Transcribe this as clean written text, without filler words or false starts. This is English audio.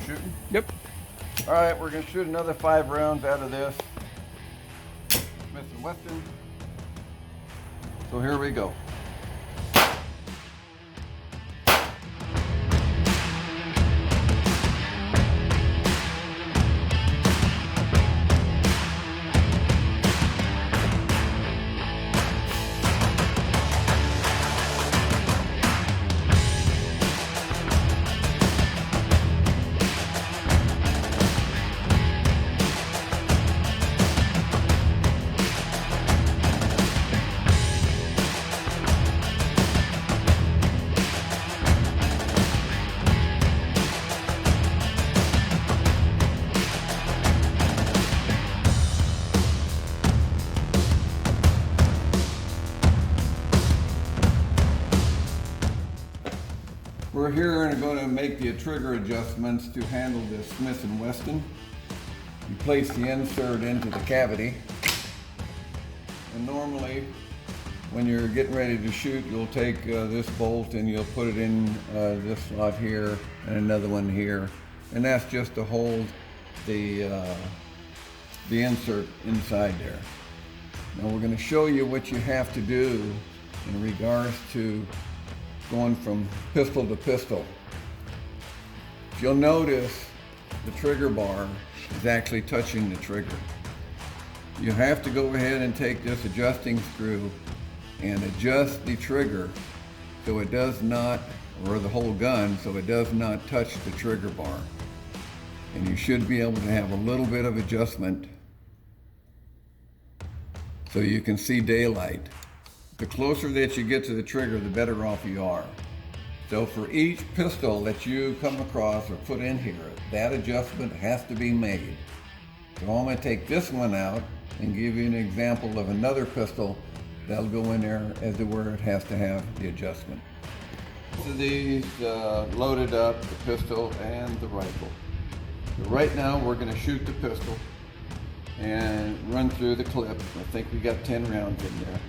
shooting? Yep. All right, we're gonna shoot another 5 rounds out of this Smith & Wesson. So here we go. We're here and going to make the trigger adjustments to handle this Smith & Wesson. You place the insert into the cavity, and normally when you're getting ready to shoot, you'll take this bolt and you'll put it in this slot here and another one here, and that's just to hold the insert inside there. Now we're going to show you what you have to do in regards to going from pistol to pistol. You'll notice the trigger bar is actually touching the trigger. You have to go ahead and take this adjusting screw and adjust the trigger so it does not, or the whole gun, so it does not touch the trigger bar. And you should be able to have a little bit of adjustment so you can see daylight. The closer that you get to the trigger, the better off you are. So for each pistol that you come across or put in here, that adjustment has to be made. So I'm going to take this one out and give you an example of another pistol that'll go in there as to where it has to have the adjustment. So these loaded up, the pistol and the rifle. So right now we're going to shoot the pistol and run through the clip. I think we got 10 rounds in there.